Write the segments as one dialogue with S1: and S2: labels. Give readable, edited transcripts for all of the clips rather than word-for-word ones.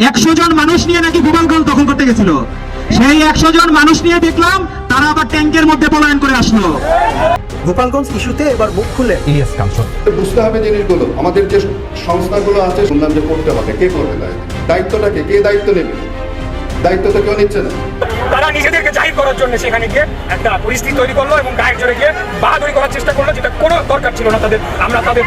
S1: 100 জন মানুষ নিয়ে নাকি গোপালগঞ্জ দখল করতে গেছিল। সেই 100 জন মানুষ নিয়ে দেখলাম তারা আবার ট্যাঙ্কের মধ্যে পলায়ন করে আসলো।
S2: গোপালগঞ্জ ইস্যুতে এবার মুখ খুলে ইলিয়াস কাঞ্চন।
S3: বুঝতে হবে জিনিসগুলো, আমাদের যে সংস্থাগুলো আছে শুনলাম যে করতে হবে, কে করবে দায়িত্বটাকে কে দায়িত্ব নেবে? দায়িত্ব তো কেউ নিচ্ছে না।
S4: তারা নিজেদেরকে জাহির করার জন্য সেখানে গিয়ে একটা পরিস্থিতি তৈরি করলো এবং গায়ের জোরে গিয়ে বাহাদুরি করার চেষ্টা করলো, যেটা কোনো দরকার ছিল না তাদের। আমরা তাদের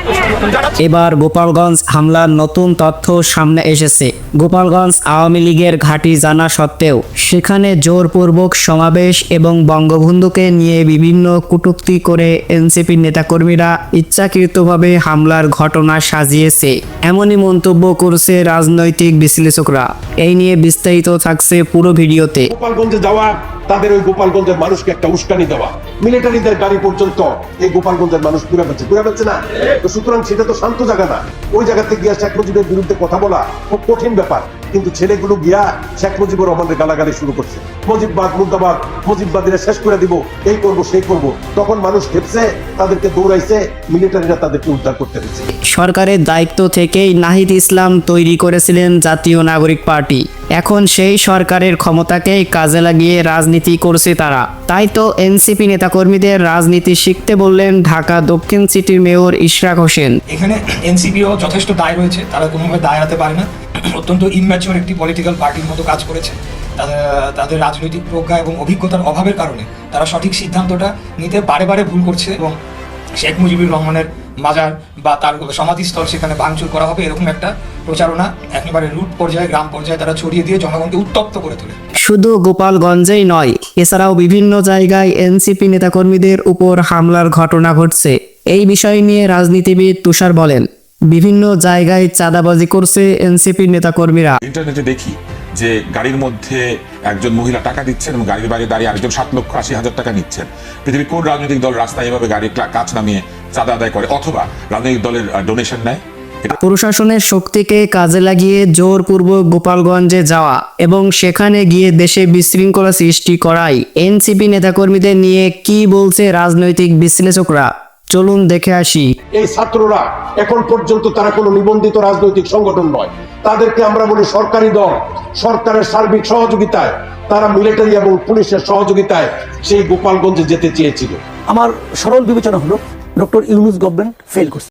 S4: জানাচ্ছি।
S5: এবার গোপালগঞ্জ হামলার নতুন তথ্য সামনে এসেছে। গোপালগঞ্জ আওয়ামী লীগের ঘাঁটি জানা সত্ত্বেও সেখানে জোরপূর্বক সমাবেশ এবং বঙ্গবন্ধুকে নিয়ে বিভিন্ন কটূক্তি করে এনসিপির নেতাকর্মীরা ইচ্ছাকৃতভাবে হামলার ঘটনা সাজিয়েছে, এমনই মন্তব্য করছে রাজনৈতিক বিশ্লেষকরা। এই নিয়ে বিস্তারিত থাকছে পুরো ভিডিওতে।
S6: গোপালগঞ্জে যাওয়া, তাদের ওই গোপালগঞ্জের মানুষকে একটা উস্কানি দেওয়া, মিলিটারিদের গাড়ি পর্যন্ত এই গোপালগঞ্জের মানুষ ঘুরে পাচ্ছে না। তো সুতরাং সেটা তো শান্ত জায়গা না। ওই জায়গাতে গিয়া শেখ মুজিবের বিরুদ্ধে কথা বলা খুব কঠিন ব্যাপার, কিন্তু ছেলেগুলো গিয়া শেখ মুজিবুর রহমানের গালাগালি শুরু করছে। মুজিববাদ মুর্দাবাদ, মুজিববাদীরা শেষ করে দিব, এই করব সেই করব। তখন মানুষ খেপছে, তাদেরকে দৌড়াইছে, মিলিটারিরা তাদেরকে উদ্ধার করতে হয়েছে।
S5: সরকারের দায়িত্ব থেকেই নাহিদ ইসলাম তৈরি করেছিলেন জাতীয় নাগরিক পার্টি। এখন সেই সরকারের ক্ষমতাকেই কাজে লাগিয়ে রাজনীতি করছে তারা। তাই তো এনসিপি নেতাকর্মীদের রাজনীতি শিখতে বললেন ঢাকা দক্ষিণ সিটির মেয়র ইশরাক হোসেন।
S4: এখানে এনসিপিও যথেষ্ট দায় রয়েছে, তারা কোনোভাবে দায় এড়াতে পারে না। অত্যন্ত ইম্যাচিওর একটি পলিটিক্যাল পার্টির মতো কাজ করেছে। তাদের রাজনৈতিক প্রজ্ঞা এবং অভিজ্ঞতার অভাবের কারণে তারা সঠিক সিদ্ধান্তটা নিতে বারে বারে ভুল করছে এবং শেখ মুজিবুর রহমানের মাজার বা তার সমাধিস্থল সেখানে ভাঙচুর করা হবে, এরকম একটা প্রচারণা একেবারে রুট পর্যায়ে, গ্রাম পর্যায়ে তারা ছড়িয়ে দিয়ে জনগণকে উত্তপ্ত করে তোলে।
S5: শুধু গোপালগঞ্জেই নয়, এছাড়াও বিভিন্ন জায়গায় এনসিপি নেতাকর্মীদের উপর হামলার ঘটনা ঘটছে। এই বিষয় নিয়ে রাজনীতিবিদ তুষার বলেন, বিভিন্ন জায়গায় চাঁদাবাজি করছে এনসিপি নেতাকর্মীরা।
S7: ইন্টারনেটে দেখি যে গাড়ির মধ্যে একজন মহিলা টাকা দিচ্ছেন এবং গাড়ির বাইরে দাঁড়িয়ে আরেকজন 7,80,000 টাকা নিচ্ছেন। পৃথিবীর কোন রাজনৈতিক দল রাস্তায় এভাবে গাড়ির কাজ নামিয়ে চাঁদা আদায় করে অথবা রাজনৈতিক দলের ডোনেশন নেয়?
S5: প্রশাসনের শক্তিকে কাজে লাগিয়ে জোরপূর্বক গোপালগঞ্জে যাওয়া এবং সেখানে গিয়ে দেশে বিশৃঙ্খলা সৃষ্টি করাই এনসিপি নেতাকর্মীদের নিয়ে কি বলছে রাজনৈতিক বিশ্লেষকরা, চলুন দেখে আসি।
S6: এই ছাত্ররা এখন পর্যন্ত তারা কোনো নিবন্ধিত রাজনৈতিক সংগঠন নয়। তাদেরকে আমরা বলি সরকারি দল। সরকারের সার্বিক সহযোগিতায়, তারা মিলিটারি এবং পুলিশের সহযোগিতায় সেই গোপালগঞ্জে যেতে চেয়েছিল।
S2: আমার সরল বিবেচনা হলো ডক্টর ইউনূস গভর্নমেন্ট ফেল করছে।